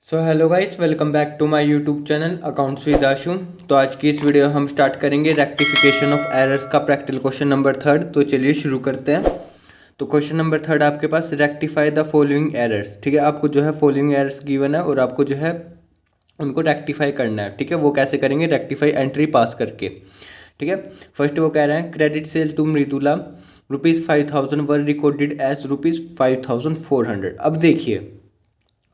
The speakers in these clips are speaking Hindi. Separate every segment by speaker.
Speaker 1: So hello guys, welcome back to my YouTube channel accounts with Ashu. तो आज की इस वीडियो हम स्टार्ट करेंगे रेक्टिफिकेशन ऑफ एरर्स का प्रैक्टिकल क्वेश्चन नंबर 3। तो चलिए शुरू करते हैं। तो क्वेश्चन नंबर 3 आपके पास, रेक्टिफाई द फॉलोइंग एरर्स। ठीक है, आपको जो है फॉलोइंग एरर्स गिवन है और आपको जो है उनको रेक्टिफाई करना है। ठीक है, वो कैसे करेंगे? रेक्टिफाई एंट्री पास करके। ठीक है, फर्स्ट वो कह रहे हैं credit sale to Mridula ₹5,000 were recorded as ₹5,400। अब देखिए,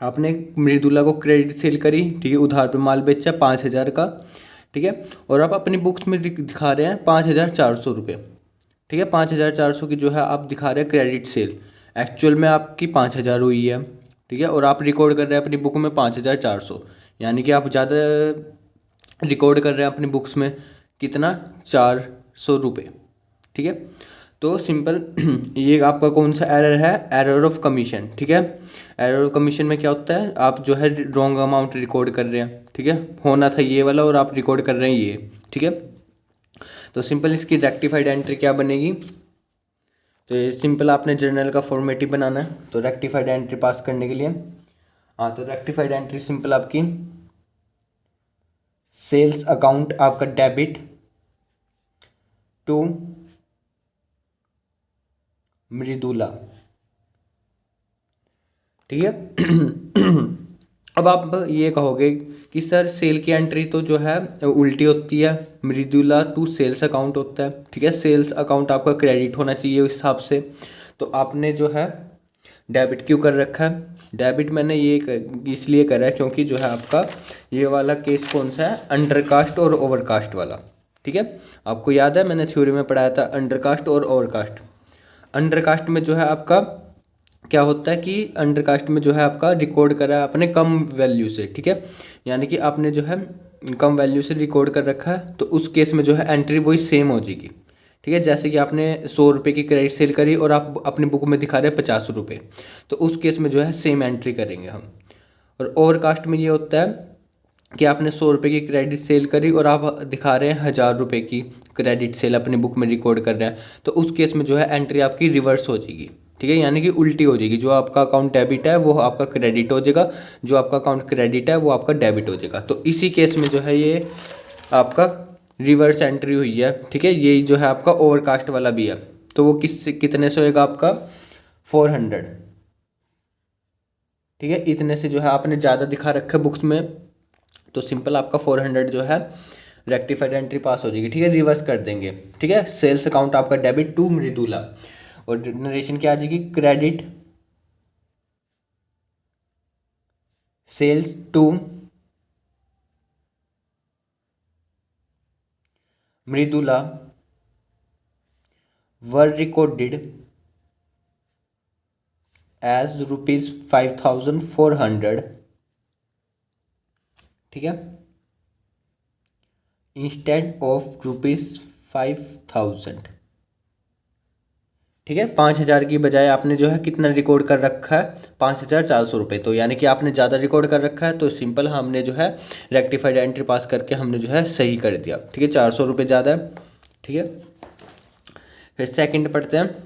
Speaker 1: आपने मृदुला को क्रेडिट सेल करी, ठीक है, उधार पे माल बेचा 5,000 का। ठीक है, और आप अपनी बुक्स में दिखा रहे हैं 5,400 रुपये। ठीक है, 5,400 की जो है आप दिखा रहे हैं क्रेडिट सेल, एक्चुअल में आपकी 5,000 हुई है। ठीक है, और आप रिकॉर्ड कर रहे हैं अपनी बुक में 5,400, यानी कि आप ज़्यादा रिकॉर्ड कर रहे हैं अपनी बुक्स में कितना, 400 रुपये। ठीक है, तो सिंपल ये आपका कौन सा एरर है? Error of commission. ठीक है, एरर ऑफ कमीशन में क्या होता है? आप जो है रॉन्ग अमाउंट रिकॉर्ड कर रहे हैं। ठीक है, होना था ये वाला और आप रिकॉर्ड कर रहे हैं ये। ठीक है, तो सिंपल इसकी रेक्टिफाइड एंट्री क्या बनेगी? तो ये सिंपल आपने जर्नल का फॉर्मेट ही बनाना है। तो रेक्टिफाइड एंट्री पास करने के लिए, हाँ, तो रेक्टिफाइड एंट्री सिंपल आपकी सेल्स अकाउंट आपका डेबिट टू मृदुला। ठीक है अब आप ये कहोगे कि सर सेल की एंट्री तो जो है उल्टी होती है, मृदुला टू सेल्स अकाउंट होता है। ठीक है, सेल्स अकाउंट आपका क्रेडिट होना चाहिए उस हिसाब से, तो आपने जो है डेबिट क्यों कर रखा है? डेबिट मैंने ये इसलिए करा है क्योंकि जो है आपका ये वाला केस कौन सा है? अंडरकास्ट और ओवरकास्ट वाला। ठीक है, आपको याद है मैंने थ्योरी में पढ़ाया था अंडरकास्ट और ओवरकास्ट। अंडरकास्ट में जो है आपका क्या होता है कि अंडरकास्ट में जो है आपका रिकॉर्ड करा है आपने कम वैल्यू से। ठीक है, यानी कि आपने जो है कम वैल्यू से रिकॉर्ड कर रखा है, तो उस केस में जो है एंट्री वही सेम हो जाएगी। ठीक है, जैसे कि आपने 100 रुपये की क्रेडिट सेल करी और आप अपनी बुक में दिखा रहे हैं 50 रुपये, तो उस केस में जो है सेम एंट्री करेंगे हम। और ओवरकास्ट में ये होता है कि आपने 100 रुपये की क्रेडिट सेल करी और आप दिखा रहे हैं 1,000 रुपये की क्रेडिट सेल अपनी बुक में रिकॉर्ड कर रहे हैं, तो उस केस में जो है एंट्री आपकी रिवर्स हो जाएगी। ठीक है, यानी कि उल्टी हो जाएगी। जो आपका अकाउंट डेबिट है वो आपका क्रेडिट हो जाएगा, जो आपका अकाउंट क्रेडिट है वो आपका डेबिट हो जाएगा। तो इसी केस में जो है ये आपका रिवर्स एंट्री हुई है। ठीक है, यही जो है आपका ओवरकास्ट वाला भी है, तो वो कितने से होएगा आपका? 400। ठीक है, इतने से जो है आपने ज़्यादा दिखा रखा है बुक्स में, तो सिंपल आपका 400 जो है रेक्टिफाइड एंट्री पास हो जाएगी। ठीक है, रिवर्स कर देंगे। ठीक है, सेल्स अकाउंट आपका डेबिट टू मृदुला, और नरेशन क्या आ जाएगी? Credit sales to Mridula were recorded as ₹5,400। ठीक है, इंस्टेड ऑफ ₹5,000। ठीक है, 5,000 की बजाय आपने जो है कितना रिकॉर्ड कर रखा है? 5,400 रुपये। तो यानी कि आपने ज़्यादा रिकॉर्ड कर रखा है, तो सिंपल हमने जो है रेक्टिफाइड एंट्री पास करके हमने जो है सही कर दिया। ठीक है, 400 रुपये ज़्यादा है। ठीक है, फिर सेकंड पढ़ते हैं।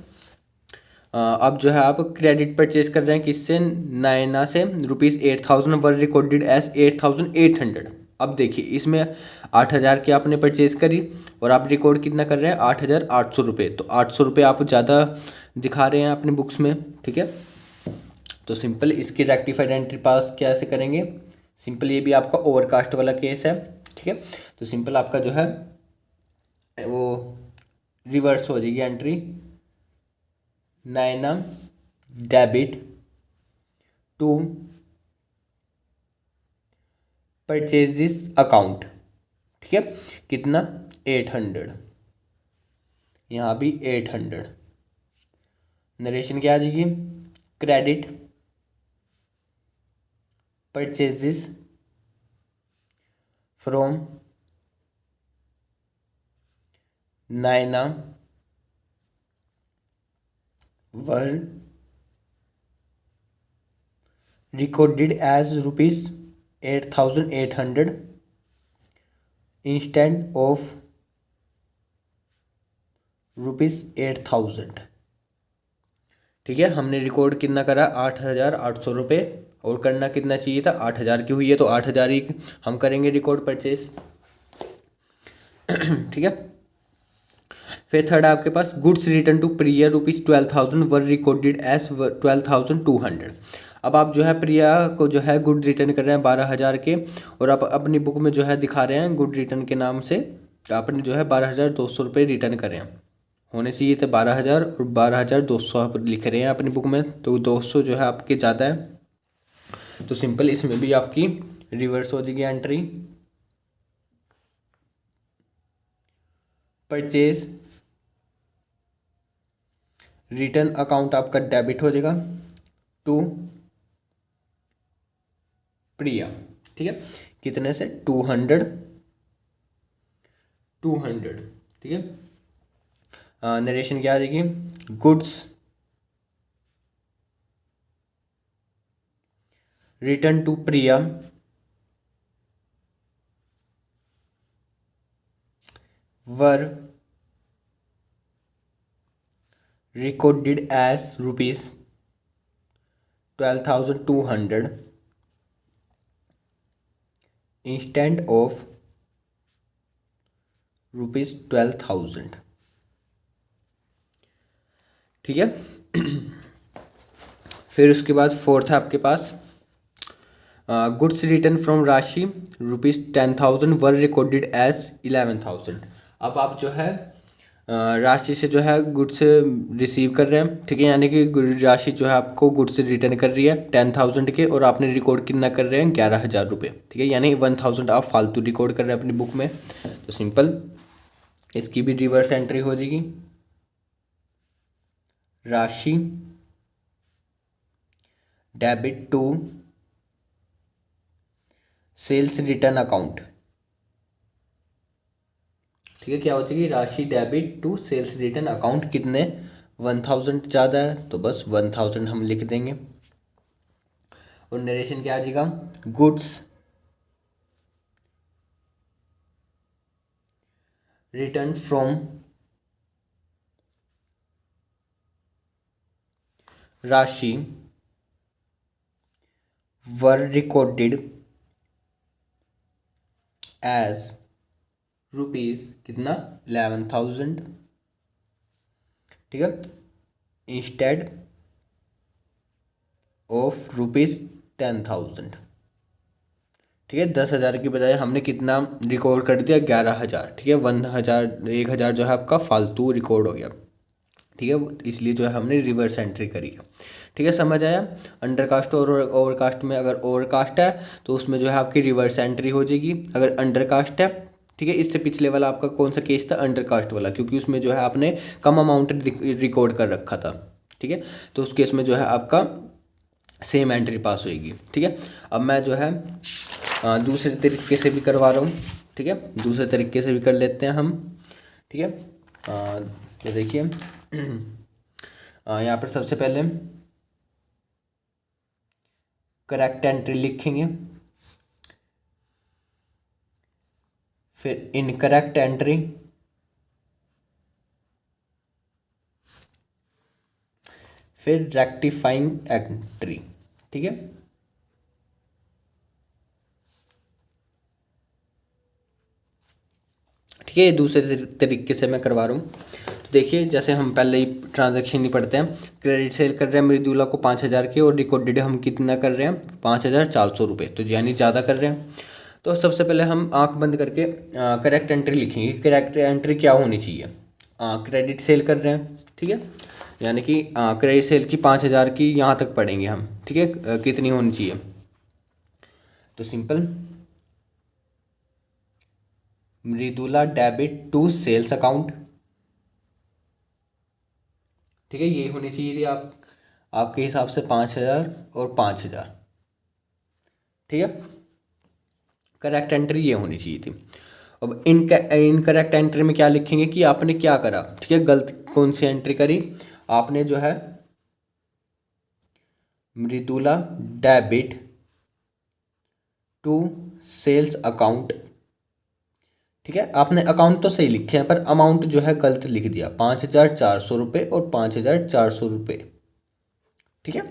Speaker 1: अब जो है आप क्रेडिट परचेज कर रहे हैं किससे? नायना से। ₹8,000 वर रिकॉर्डेड एज 8,800। अब देखिए, इसमें 8,000 की आपने परचेज करी और आप रिकॉर्ड कितना कर रहे हैं? 8,800 रुपये। तो 800 रुपये आप ज़्यादा दिखा रहे हैं अपनी बुक्स में। ठीक है, तो सिंपल इसकी रेक्टिफाइड एंट्री पास कैसे करेंगे? सिंपल ये भी आपका ओवरकास्ट वाला केस है। ठीक है, तो सिंपल आपका जो है वो रिवर्स हो जाएगी एंट्री। नायना डेबिट टू परचेजिस अकाउंट। ठीक है, कितना? 800। यहाँ भी 800। नरेशन क्या आ जाएगी? क्रेडिट परचेजिस फ्रॉम नायना वर recorded as ₹8,800 instead of ₹8,000। ठीक है, हमने रिकॉर्ड कितना करा? 8,800 रुपये और करना कितना चाहिए था, 8,000 की हुई है तो 8,000 ही हम करेंगे रिकॉर्ड परचेज। ठीक है। फिर थर्ड आपके पास goods return to Priya ₹12,000 were recorded as 12,200। अब आप जो है प्रिया को जो है गुड रिटर्न कर रहे हैं 12,000 के, और आप अपनी बुक में जो है दिखा रहे हैं गुड रिटर्न के नाम से आपने जो है 12,200 रुपये रिटर्न कर रहे हैं। होने चाहिए थे 12,000 और 12,200 आप लिख रहे हैं अपनी बुक में, तो 200 जो है आपके ज़्यादा है। तो सिंपल इसमें भी आपकी रिवर्स हो जाएगी एंट्री। परचेज रिटर्न अकाउंट आपका डेबिट हो जाएगा टू प्रिया। ठीक है, कितने से 200। ठीक है, नरेशन क्या आ जाएगी, goods return to Priya were recorded as ₹12,200 instead of ₹12,000। ठीक है। फिर उसके बाद फोर्थ है आपके पास गुड्स रिटर्न फ्रॉम राशि ₹10,000 वर रिकॉर्डेड एज 11,000। अब आप जो है राशि से जो है गुड्स रिसीव कर रहे हैं। ठीक है, यानी कि राशि जो है आपको गुड्स से रिटर्न कर रही है 10,000 के, और आपने रिकॉर्ड कितना कर रहे हैं 11,000 रुपये। ठीक है, यानी 1,000 आप फालतू रिकॉर्ड कर रहे हैं अपनी बुक में। तो सिंपल इसकी भी रिवर्स एंट्री हो जाएगी, Rashi debit to sales return account. ठीक है, क्या हो जाएगी, Rashi debit to sales return account. कितने 1,000 ज़्यादा है तो बस 1,000 हम लिख देंगे। और नरेशन क्या आ जाएगा, गुड्स रिटर्न फ्रॉम राशि वर रिकॉर्डेड एज कितना 11,000। ठीक है, इंस्टेड ऑफ ₹10,000। ठीक है, 10,000 की बजाय हमने कितना रिकॉर्ड कर दिया 11,000। ठीक है, 1,000 जो है आपका फालतू रिकॉर्ड हो गया। ठीक है, इसलिए जो है हमने रिवर्स एंट्री करी है। ठीक है, समझ आया। अंडरकास्ट और ओवरकास्ट में अगर ओवरकास्ट है तो उसमें जो है आपकी रिवर्स एंट्री हो जाएगी। अगर अंडरकास्ट है, ठीक है, इससे पिछले वाला आपका कौन सा केस था, अंडरकास्ट वाला, क्योंकि उसमें जो है आपने कम अमाउंट रिकॉर्ड कर रखा था। ठीक है, तो उस केस में जो है आपका सेम एंट्री पास होएगी। ठीक है, अब मैं जो है दूसरे तरीके से भी करवा रहा हूँ। ठीक है, दूसरे तरीके से भी कर लेते हैं हम। ठीक है, तो देखिए यहाँ पर सबसे पहले करेक्ट एंट्री लिखेंगे, फिर इनकरेक्ट एंट्री, फिर रेक्टिफाइंग एंट्री। ठीक है, ठीक है, दूसरे तरीके से मैं करवा रहा हूँ। तो देखिए, जैसे हम पहले ही ट्रांजैक्शन नहीं पढ़ते हैं, क्रेडिट सेल कर रहे हैं मृदुला को 5,000 के, और रिकॉर्डेड हम कितना कर रहे हैं 5,400 रुपये, तो यानी ज़्यादा कर रहे हैं। तो सबसे पहले हम आंख बंद करके करेक्ट एंट्री लिखेंगे। करेक्ट एंट्री क्या होनी चाहिए, क्रेडिट सेल कर रहे हैं। ठीक है, यानी कि क्रेडिट सेल की 5,000 की यहाँ तक पढ़ेंगे हम। ठीक है, कितनी होनी चाहिए, तो simple Mridula debit to sales account. ठीक है, ये होनी चाहिए थी आपके हिसाब से 5,000 और 5,000। ठीक है, करेक्ट एंट्री ये होनी चाहिए थी। अब इनकरेक्ट एंट्री में क्या लिखेंगे कि आपने क्या करा। ठीक है, गलत कौन सी एंट्री करी आपने, जो है Mridula debit to sales account. ठीक है, आपने अकाउंट तो सही लिखे हैं पर अमाउंट जो है गलत लिख दिया, 5,400 रुपये और 5,400 रुपये। ठीक है,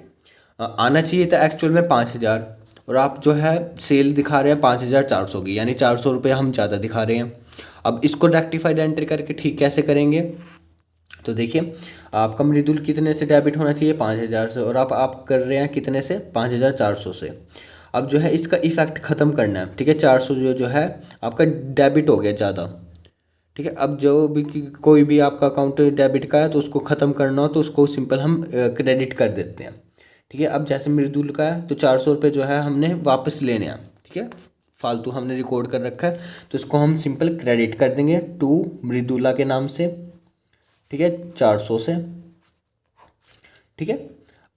Speaker 1: आना चाहिए था एक्चुअल में 5,000, और आप जो है सेल दिखा रहे हैं 5,400 की, यानी 400 रुपये हम ज़्यादा दिखा रहे हैं। अब इसको रेक्टिफाइड एंट्री करके ठीक कैसे करेंगे? तो देखिए, आपका मृदुल कितने से डेबिट होना चाहिए? 5,000 से, और आप कर रहे हैं कितने से? 5,400 से। अब जो है इसका इफ़ेक्ट ख़त्म करना है, ठीक है। 400 जो है आपका डेबिट हो गया ज़्यादा, ठीक है। अब जो भी कोई भी आपका अकाउंट डेबिट का है तो उसको ख़त्म करना हो तो उसको सिंपल हम क्रेडिट कर देते हैं, ठीक है। अब जैसे मृदुल का है तो 400 रुपये जो है हमने वापस लेने हैं, ठीक है। फालतू हमने रिकॉर्ड कर रखा है तो इसको हम सिंपल क्रेडिट कर देंगे टू मृदुला के नाम से, ठीक है, 400 से, ठीक है।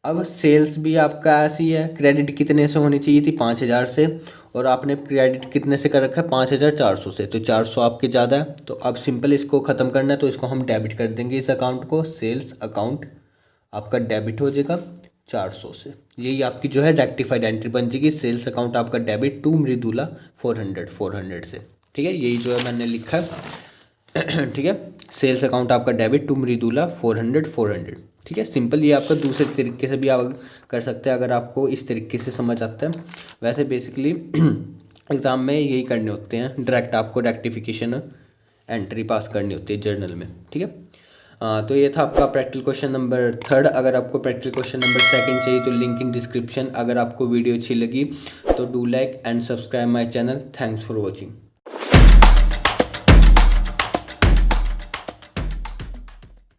Speaker 1: अब सेल्स भी आपका ऐसी है, क्रेडिट कितने से होनी चाहिए थी? 5,000 से, और आपने क्रेडिट कितने से कर रखा है? 5,400 से। तो 400 आपके ज़्यादा है, तो अब सिंपल इसको ख़त्म करना है तो इसको हम डेबिट कर देंगे, इस अकाउंट को। सेल्स अकाउंट आपका डेबिट हो जाएगा 400 से। यही आपकी जो है रेक्टिफाइड एंट्री बन जाएगी। सेल्स अकाउंट आपका डेबिट टू मृदुला 400 से, ठीक है। यही जो है मैंने लिखा है ठीक है। सेल्स अकाउंट आपका डेबिट टू मृदुला 400, ठीक है। सिंपल, ये आपका दूसरे तरीके से भी आप कर सकते हैं अगर आपको इस तरीके से समझ आता है। वैसे बेसिकली एग्ज़ाम में यही करने होते हैं, डायरेक्ट आपको रेक्टिफिकेशन एंट्री पास करनी होती है जर्नल में, ठीक है। तो ये था आपका प्रैक्टिकल क्वेश्चन नंबर 3। अगर आपको प्रैक्टिकल क्वेश्चन नंबर 2 चाहिए तो लिंक इन डिस्क्रिप्शन। अगर आपको वीडियो अच्छी लगी तो do like and subscribe my channel. Thanks for watching.